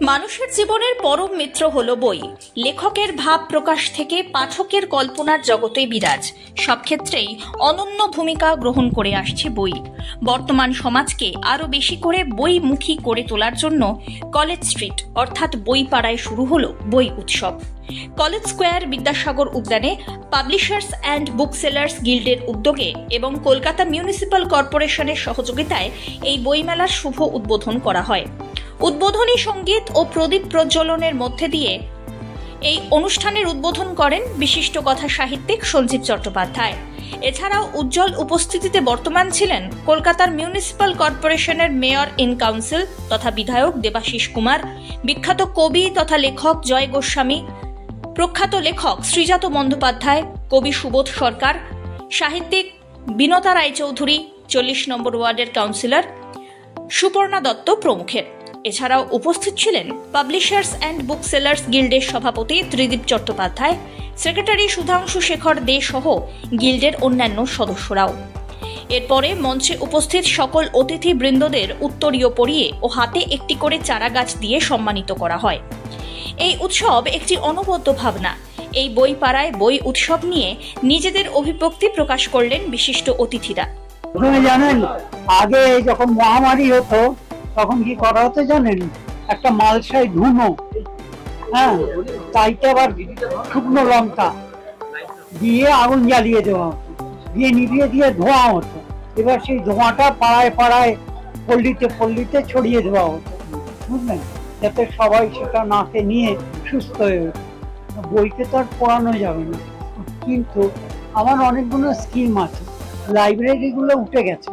মানুষের জীবনের পরম মিত্র হলো বই। লেখকের ভাব প্রকাশ থেকে পাঠকের কল্পনার জগতে বিরাজ, সব ক্ষেত্রেই অনন্য ভূমিকা গ্রহণ করে আসছে বই। বর্তমান সমাজকে আরো বেশি করে বইমুখী করে তোলার জন্য কলেজ স্ট্রিট অর্থাৎ বইপাড়ায় শুরু হলো বই উৎসব। কলেজ স্কোয়ার বিদ্যাসাগর উদ্যানে পাবলিশার্স অ্যান্ড বুকসেলার্স গিল্ডের উদ্যোগে এবং কলকাতা মিউনিসিপ্যাল কর্পোরেশনের সহযোগিতায় এই বইমেলার শুভ উদ্বোধন করা হয়। উদ্বোধনী সঙ্গীত ও প্রদীপ প্রজ্বলনের মধ্যে দিয়ে এই অনুষ্ঠানের উদ্বোধন করেন বিশিষ্ট কথা সাহিত্যিক সঞ্জীব চট্টোপাধ্যায়। এছাড়াও উজ্জ্বল উপস্থিতিতে বর্তমান ছিলেন কলকাতার মিউনিসিপ্যাল কর্পোরেশনের মেয়র ইন কাউন্সিল তথা বিধায়ক দেবাশিস কুমার, বিখ্যাত কবি তথা লেখক জয় গোস্বামী, প্রখ্যাত লেখক শ্রীজাত বন্দ্যোপাধ্যায়, কবি সুবোধ সরকার, সাহিত্যিক বিনতা রায়চৌধুরী, 40 নম্বর ওয়ার্ডের কাউন্সিলর সুপর্ণা দত্ত প্রমুখের। এছাড়াও উপস্থিত ছিলেন পাবলিশার্স অ্যান্ড বুকসেলার্স গিল্ডের সভাপতি ত্রিদীপ চট্টোপাধ্যায়, সেক্রেটারি সুধাংশু শেখর দে সহ গিল্ডের অন্যান্য সদস্যরাও। এরপরে মঞ্চে উপস্থিত সকল অতিথিবৃন্দদের উত্তরীয় পরিয়ে ও হাতে একটি করে চারা গাছ দিয়ে সম্মানিত করা হয়। এই উৎসব একটি অনবদ্য ভাবনা। এই বই পাড়ায় বই উৎসব নিয়ে নিজেদের অভিব্যক্তি প্রকাশ করলেন বিশিষ্ট অতিথিরা। জানেন, আগে যখন মহামারী হতো তখন কি করা হতো জানেন, একটা মালসায় ধুনো, তাইতে আবার শুকনো লঙ্কা দিয়ে আগুন জ্বালিয়ে দেওয়া হতো, দিয়ে নিভিয়ে দিয়ে ধোঁয়া হতো। এবার সেই ধোঁয়াটা পাড়ায় পাড়ায় পল্লীতে পল্লীতে ছড়িয়ে দেওয়া হতো, বুঝলেন, যাতে সবাই সেটা নাকে নিয়ে সুস্থ হয়ে ওঠে। বইকে তো আর পড়ানো যাবে না, কিন্তু আমার অনেকগুলো স্কিম আছে। লাইব্রেরিগুলো উঠে গেছে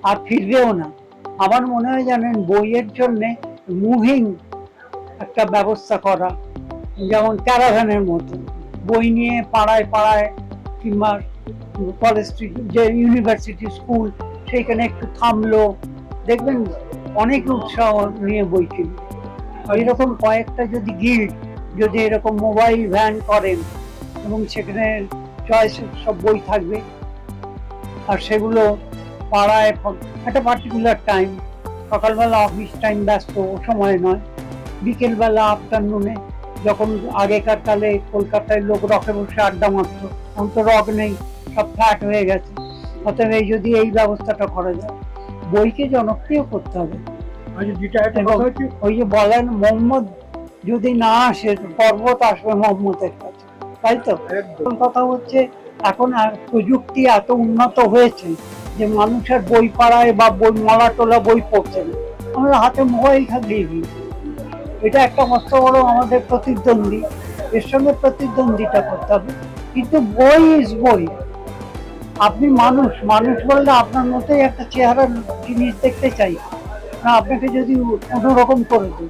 আর ফিরবেও না। আমার মনে হয় জানেন, বইয়ের জন্যে মুভিং একটা ব্যবস্থা করা, যেমন ক্যারাভ্যানের মতো বই নিয়ে পাড়ায় পাড়ায় কিংবা কলেজ স্ট্রিট যে ইউনিভার্সিটি স্কুল সেইখানে একটু থামলো, দেখবেন অনেক উৎসাহ নিয়ে বই কিনবে। এরকম কয়েকটা যদি গিল্ড যদি এরকম মোবাইল ভ্যান করেন এবং সেখানে চয়েস সব বই থাকবে, আর সেগুলো পাড়ায় একটা পার্টিকুলার টাইম, সকালবেলা অফিস টাইম ব্যস্ত সময় নয়, বিকেলবেলা আফটারনুনে, যখন আগেকার কালে কলকাতায় লোক রকে বসে আড্ডা মারত, এখন তো রক নেই, সব ফ্ল্যাট হয়ে গেছে। অতএব যদি এই ব্যবস্থাটা করা যায়, বইকে জনপ্রিয় করতে হবে। ওই যে বলেন, মোহাম্মদ যদি না আসে পর্বত আসবে মোহাম্মদের কাছে, তাই তো? কথা হচ্ছে এখন প্রযুক্তি এত উন্নত হয়েছে যে মানুষের বই পাড়ায় বা বই মালা টোলা বই পড়ছে না, আমরা হাতে মোবাইল থাকলেই। এটা একটা মস্ত বড় আমাদের প্রতিদ্বন্দ্বী, এর সঙ্গে প্রতিদ্বন্দ্বিতা করতে হবে। কিন্তু বই ইজ বই। আপনি মানুষ বললে আপনার মতোই একটা চেহারার জিনিস দেখতে চাই না, আপনাকে যদি অন্যরকম করে দিই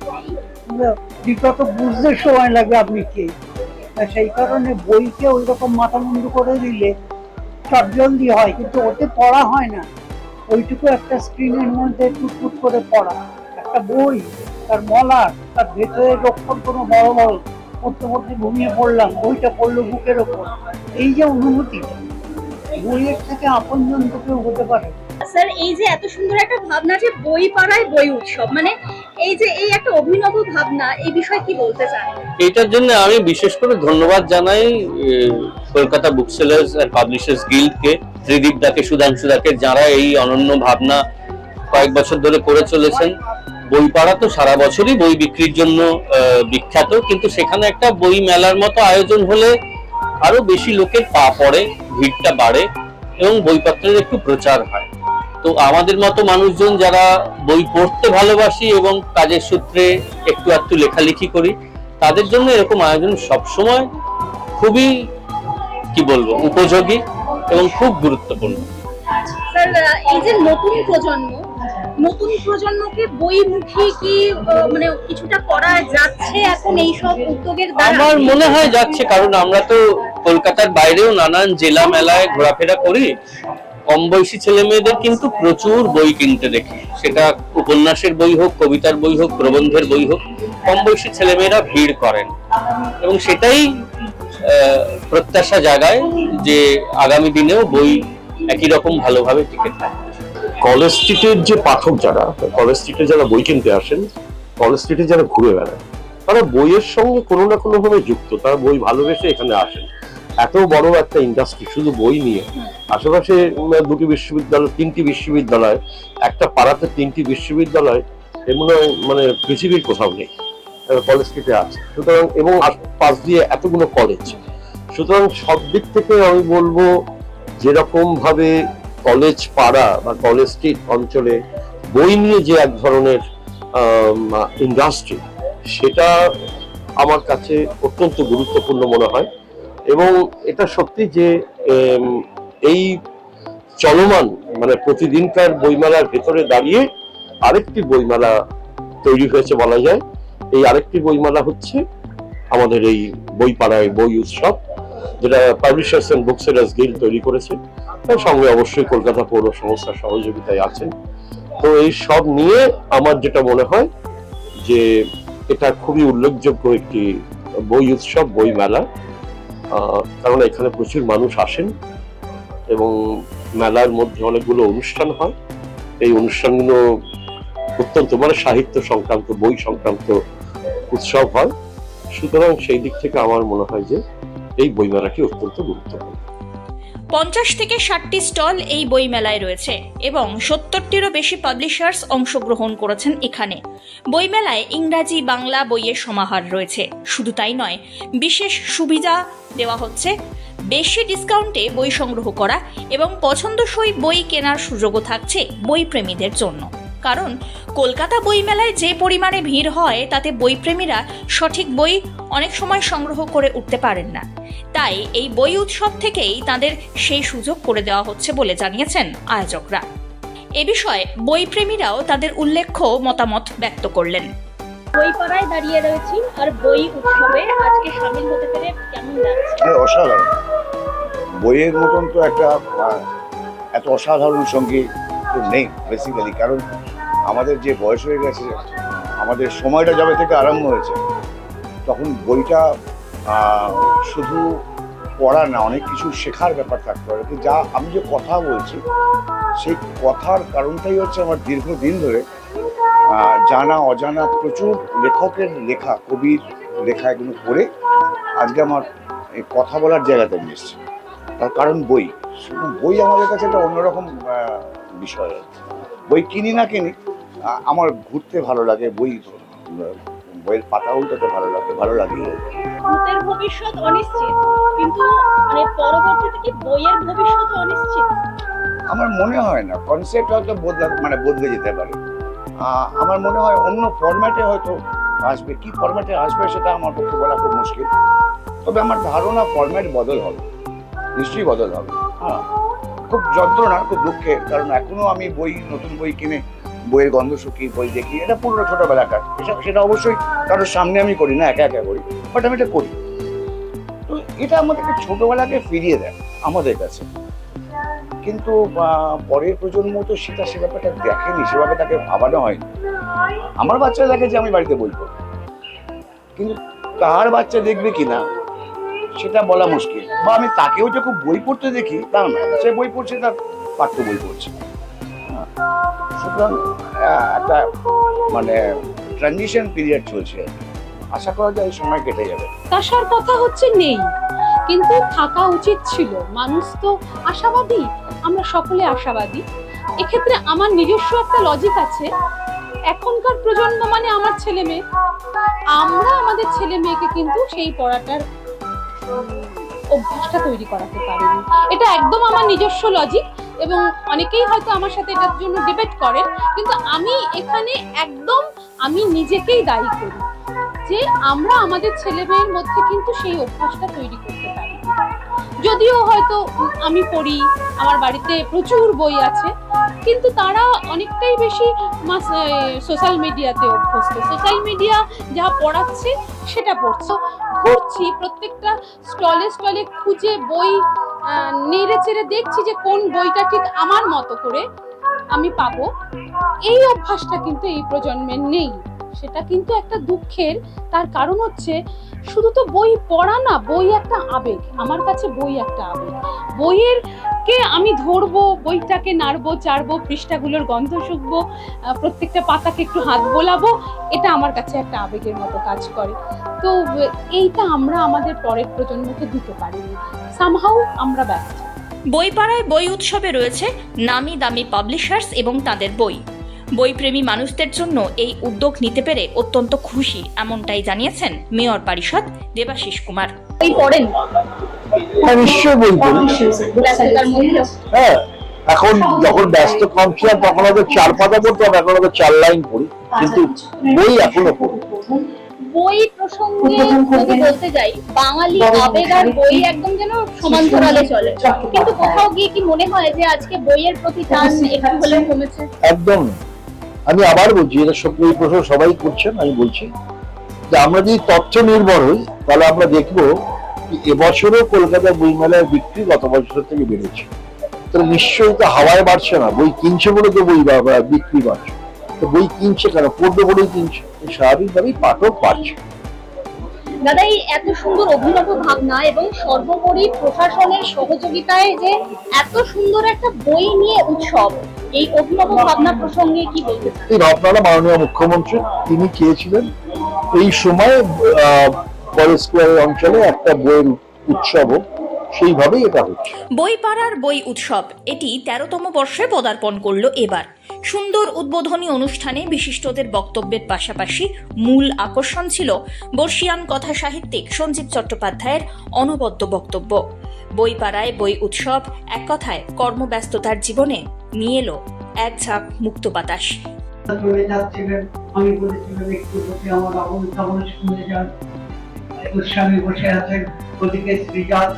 বিগত বুঝতে সময় লাগবে আপনি কে। সেই কারণে বইকে ওই রকম মাথা মুন্ডু করে দিলে চটজলদি হয়, কিন্তু ওতে পড়া হয় না। ওইটুকু একটা স্ক্রিনের মধ্যে টুটফুট করে পড়া, একটা বই তার মলার, তার ভেতরে লক্ষণ কোনো বড় বড় পড়তে পড়তে ঘুমিয়ে পড়লাম, বইটা পড়লো বুকের ওপর, এই যে অনুভূতি, বইয়ের থেকে আপনজন তো কেউ হতে পারে। স্যার, এই যে এত সুন্দর একটা ভাবনা যে বই পাড়ায় বই উৎসব, মানে এই যে এই একটা অভিনব ভাবনা, এই বিষয়ে কি বলতে চান? এটার জন্য আমি বিশেষ করে ধন্যবাদ জানাই কলকাতা বুকসেলার্স এন্ড পাবলিশার্স গিল্ডকে, ত্রিদীপ দাকে, সুধাংশু দাকে, যারা এই অনন্য ভাবনা কয়েক বছর ধরে করে চলেছেন। বই পাড়া তো সারা বছরই বই বিক্রির জন্য বিখ্যাত, কিন্তু সেখানে একটা বই মেলার মতো আয়োজন হলে আরো বেশি লোকের পা পড়ে, ভিড়টা বাড়ে এবং বইপত্রের একটু প্রচার হয়। তো আমাদের মতো মানুষজন যারা বই পড়তে ভালোবাসি এবং কাজের সূত্রে একটু একটু লেখালেখি করি, তাদের জন্য এরকম আয়োজন সবসময় খুবই উপযোগী এবং খুব গুরুত্বপূর্ণ। স্যার, এই যে নতুন প্রজন্মকে বইমুখী কি মানে কিছুটা করা যাচ্ছে এখন এই সব উদ্যোগের দ্বারা? আমার মনে হয় যাচ্ছে, কারণ আমরা তো কলকাতার বাইরেও নানান জেলা মেলায় ঘোরাফেরা করি। কম বয়সী ছেলে মেয়েদের কিন্তু প্রচুর বই কিনতে দেখি, সেটা উপন্যাসের বই হোক, কবিতার বই হোক, প্রবন্ধের বই হোক, কম বয়সী ছেলেমেয়েরা ভিড় করেন এবং সেটাই প্রত্যাশা জাগায় যে আগামী দিনেও বই একই রকম ভালোভাবে টিকে থাকে। কলেজ স্ট্রিটের যে পাঠক, কলেজ স্ট্রিটে যারা বই কিনতে আসেন, কলেজ স্ট্রিটে যারা ঘুরে বেড়ায় তারা বইয়ের সঙ্গে কোনো না কোনো ভাবে যুক্ত, তারা বই ভালোবেসে এখানে আসেন। এত বড় একটা ইন্ডাস্ট্রি শুধু বই নিয়ে, আশেপাশে দুটি বিশ্ববিদ্যালয়, 3টি বিশ্ববিদ্যালয়, একটা পাড়াতে 3টি বিশ্ববিদ্যালয়, এমন মানে পৃথিবীর কোথাও নেই, কলেজ স্ট্রিটে আছে। সুতরাং এবং পাশ দিয়ে এতগুলো কলেজ, সুতরাং সব দিক থেকে আমি বলবো যেরকম ভাবে কলেজ পাড়া বা কলেজ স্ট্রিট অঞ্চলে বই নিয়ে যে এক ধরনের ইন্ডাস্ট্রি, সেটা আমার কাছে অত্যন্ত গুরুত্বপূর্ণ মনে হয়। এবং এটা সত্যি যে এই চলমান মানে প্রতিদিনকার বইমেলার ভেতরে দাঁড়িয়ে আরেকটি বইমেলা তৈরি হয়েছে বলা যায়। এই আরেকটি বইমেলা হচ্ছে আমাদের এই বইপাড়ায় বই উৎসব, যেটা publishers and book sellers guild তৈরি করেছে, তার সঙ্গে অবশ্যই কলকাতা পৌর সংস্থার সহযোগিতায় আছেন। তো এই সব নিয়ে আমার যেটা মনে হয় যে এটা খুবই উল্লেখযোগ্য একটি বই উৎসব, বই মেলা, কারণ এখানে প্রচুর মানুষ আসেন এবং মেলার মধ্যে অনেকগুলো অনুষ্ঠান হয়। এই অনুষ্ঠানগুলো অত্যন্ত মানে সাহিত্য সংক্রান্ত, বই সংক্রান্ত উৎসব হয়। সুতরাং সেই দিক থেকে আমার মনে হয় যে এই বইমেলাটি অত্যন্ত গুরুত্বপূর্ণ। 50 থেকে 60টি স্টল এই বই মেলায় রয়েছে এবং 70টিরও বেশি পাবলিশার্স অংশগ্রহণ করেছেন এখানে। বইমেলায় ইংরাজি বাংলা বইয়ের সমাহার রয়েছে। শুধু তাই নয়, বিশেষ সুবিধা দেওয়া হচ্ছে, বেশি ডিসকাউন্টে বই সংগ্রহ করা এবং পছন্দসই বই কেনার সুযোগও থাকছে বইপ্রেমীদের জন্য। কারণ কলকাতা বইমেলায় যে পরিমাণে ভিড় হয় তাতে বইপ্রেমীরা সঠিক বই অনেক সময় সংগ্রহ করে উঠতে পারেন না। তাই এই বই উৎসব থেকেই তাদের সেই সুযোগ করে দেওয়া হচ্ছে বলে জানিয়েছেন আয়োজকরা। এ বিষয়ে বইপ্রেমীরাও তাদের উল্লেখ্য মতামত ব্যক্ত করলেন। বইপাড়ায় দাঁড়িয়ে রয়েছি আর বই উৎসবে আজকে শামিল হতে পেরে কেমন লাগছে? অসাধারণ। বইয়ের মতন তো একটা এত অসাধারণ সঙ্গী তো নেই বেসিক্যালি, কারণ আমাদের যে বয়স হয়ে গেছে, আমাদের সময়টা যবে থেকে আরম্ভ হয়েছে, তখন বইটা শুধু পড়া না, অনেক কিছু শেখার ব্যাপার থাকতে পারে। যা আমি যে কথা বলছি, সেই কথার কারণটাই হচ্ছে আমার দীর্ঘদিন ধরে জানা অজানা প্রচুর লেখকের লেখা, কবির লেখা এগুলো পড়ে আজকে আমার এই কথা বলার জায়গাতে নিয়ে এসছে। তার কারণ বই। বই আমাদের কাছে একটা অন্যরকম বিষয়। বই কিনি না কিনি, আমার ঘুরতে ভালো লাগে, বইয়ের পাতা উল্টাতে ভালো লাগে। ভূতের ভবিষ্যৎ অনিশ্চিত, কিন্তু মানে পরবর্তীতে কি বইয়ের ভবিষ্যৎ অনিশ্চিত? আমার মনে হয় না। কনসেপ্ট হয়তো বদলে যেতে পারে। আমার মনে হয় অন্য ফরম্যাটে হয়তো আসবে। কি ফরম্যাটে আসবে সেটা আমার পক্ষে বলা খুব মুশকিল। তবে আমার ধারণা ফরম্যাট বদল হবে, নিশ্চয়ই বদল হবে। খুব যন্ত্রণা, খুব দুঃখের, কারণ এখনো আমি নতুন বই কিনে বইয়ের গন্ধ শুকি, বই দেখি, এটা পুরো ছোটবেলাকার। সেটা অবশ্যই কারোর সামনে আমি করি না, একা করি, বাট আমি এটা করি। তো এটা আমাদেরকে ছোটবেলাকে ফিরিয়ে দেয় আমাদের কাছে। কিন্তু পরের প্রজন্ম তো সেটা সে ব্যাপারটা দেখেনি, সেভাবে তাকে ভাবানো হয়নি। আমার বাচ্চা দেখে যে আমি বাড়িতে বই পড়ি, কিন্তু তার বাচ্চা দেখবে কিনা সেটা বলা মুশকিল। বা আমি তাকেও যে খুব বই পড়তে দেখি তা না, সে বই পড়ছে, তার পাঠ্য বই পড়ছে। সুতরাং একটা মানে ট্রানজিশন পিরিয়ড চলছে, আশা করা যায় এই সময় কেটে যাবে। আশার কথা হচ্ছে নেই, কিন্তু থাকা উচিত ছিল। মানুষ তো আশাবাদী, আমরা সকলে আশাবাদী। এক্ষেত্রে আমার নিজস্ব একটা লজিক আছে। এখনকার প্রজন্ম মানে আমার ছেলে মেয়ে, আমরা আমাদের ছেলে মেয়েকে কিন্তু সেই পড়াটার অভ্যাসটা তৈরি করাতে পারিনি। এটা একদম আমার নিজস্ব লজিক, এবং অনেকেই হয়তো আমার সাথে এটার জন্য ডিবেট করেন, কিন্তু আমি এখানে একদম আমি নিজেকেই দায়ী করি যে আমরা আমাদের ছেলে মেয়ের মধ্যে কিন্তু সেই অভ্যাসটা তৈরি করতে পারি। যদিও হয়তো আমি পড়ি, আমার বাড়িতে প্রচুর বই আছে, কিন্তু তারা অনেকটাই বেশি সোশ্যাল মিডিয়াতে অভ্যস্ত। সোশ্যাল মিডিয়া যা পড়াচ্ছে সেটা পড়ছে। ঘুরছি প্রত্যেকটা স্টলে খুঁজে বই নেড়ে চেড়ে দেখছি যে কোন বইটা ঠিক আমার মতো করে আমি পাবো। এই অভ্যাসটা কিন্তু এই প্রজন্মের নেই, সেটা কিন্তু একটা দুঃখের। তার কারণ হচ্ছে শুধু তো বই পড়া না, বই একটা আবেগ। আমার কাছে বই একটা আবেগ। বইয়ের কে আমি ধরবো, বইটাকে নাড়বো চাড়বো, পৃষ্ঠাগুলোর গন্ধ শুকবো, প্রত্যেকটা পাতাকে একটু হাত বোলাবো, এটা আমার কাছে একটা আবেগের মতো কাজ করে। তো এইটা আমরা আমাদের পরের প্রজন্মকে দিতে পারিনি, সামহাউ আমরা ব্যস্ত। বইপাড়ায় বই উৎসবে রয়েছে নামি দামি পাবলিশার্স এবং তাদের বই। বইপ্রেমী মানুষদের জন্য এই উদ্যোগ নিতে পেরে অত্যন্ত খুশি, এমনটাই জানিয়েছেন মেয়র পরিষদ দেবাশিস কুমার। বই পড়েন? নিশ্চয়ই বই পড়ি। ব্যস্ততার মধ্যেও? হ্যাঁ, এখন যখন ব্যস্ত কম ছিলাম তখন হয়তো 4 পাতা পড়তাম, এখন হয়তো 4 লাইন পড়ি, কিন্তু বই এখনো পড়ি। বই প্রসঙ্গে যদি বলতে যাই, বাঙালি আবেগ আর বই একদম যেন সমান্তরালে চলে, কিন্তু কোথাও গিয়ে কি মনে হয় যে আজকে বইয়ের প্রতি টান একটু হলেও কমেছে? একদম। আমি আবার বলছি, এটা সত্যি এই প্রশ্ন সবাই করছেন, আমি বলছি যে আমরা যদি তথ্য নির্ভর হই তাহলে আমরা দেখবো এবছরও কলকাতা বইমেলার বিক্রি গত বছর থেকে বেড়েছে। তাহলে নিশ্চয়ই তো হাওয়ায় বাড়ছে না, বই কিনছে বলে তো বই বিক্রি বাড়ছে। তো বই কিনছে কেন? পড়বে বলেই কিনছে, স্বাভাবিকভাবেই পাঠক বাড়ছে। দাদা, এই এত সুন্দর অভিনব ভাবনা এবং সর্বোপরি প্রশাসনের সহযোগিতায় যে এত সুন্দর একটা বই নিয়ে উৎসব, এই অভিনব ভাবনা প্রসঙ্গে কি বলতে চান? এই ভাবনাটা মাননীয় মুখ্যমন্ত্রী তিনি চেয়েছিলেন এই সময় কলেজ স্কোয়ার অঞ্চলে একটা বইয়ের উৎসব, সেইভাবেই এটা হচ্ছে। বইপাড়ার বই উৎসব এটি 13তম বর্ষে পদার্পণ করলো এবার। সুন্দর উদ্বোধনী অনুষ্ঠানে বিশিষ্টদের বক্তব্যের পাশাপাশি মূল আকর্ষণ ছিল বর্ষিয়ান কথা সাহিত্যিক সঞ্জীব চট্টোপাধ্যায়ের অনবদ্য বক্তব্য। বইপাড়ায় বই উৎসব এক কথায় কর্মব্যস্ততার জীবনে নিয়ে এলো এক ঝাঁক মুক্ত বাতাস। আমি বলেছিলাম একটু বসে আমার অবস্থা শুনে যান, গোস্বামী বসে আছেন, ওদিকে শ্রীজাত,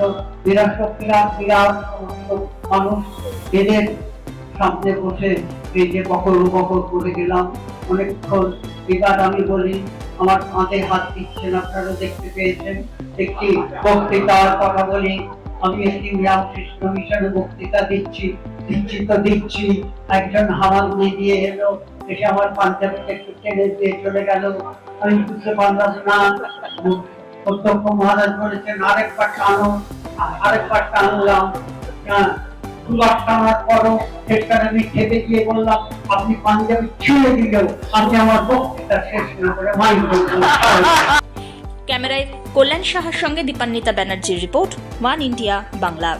এরা সব বিরাট মানুষ, এদের সামনে বসে এই যে বকর করে গেলাম অনেকক্ষণ। বিরাট আমি বলি, আমার কাঁধে হাত দিচ্ছেন, আপনারা দেখতে পেয়েছেন। একটি বক্তৃতার কথা বলি, আমি একটি রামকৃষ্ণ মিশনে বক্তৃতা দিচ্ছি একজন হামাল দিয়ে এলো, এসে আমার পাঞ্জাবিতে একটু টেনে দিয়ে চলে গেল। আমি বুঝতে পারলাম না, অধ্যক্ষ মহারাজ বলেছেন আরেকবার টানলাম। দুবার টানার পরও আমি খেতে গিয়ে বললাম, আপনি পাঞ্জাবি ছিঁড়ে দিলেও আমি আমার বক্তৃতা শেষ না করে মাইক বললাম। ক্যামেরায় কল্যাণ সাহার সঙ্গে দীপান্বিতা ব্যানার্জির রিপোর্ট, ওয়ান ইন্ডিয়া বাংলা।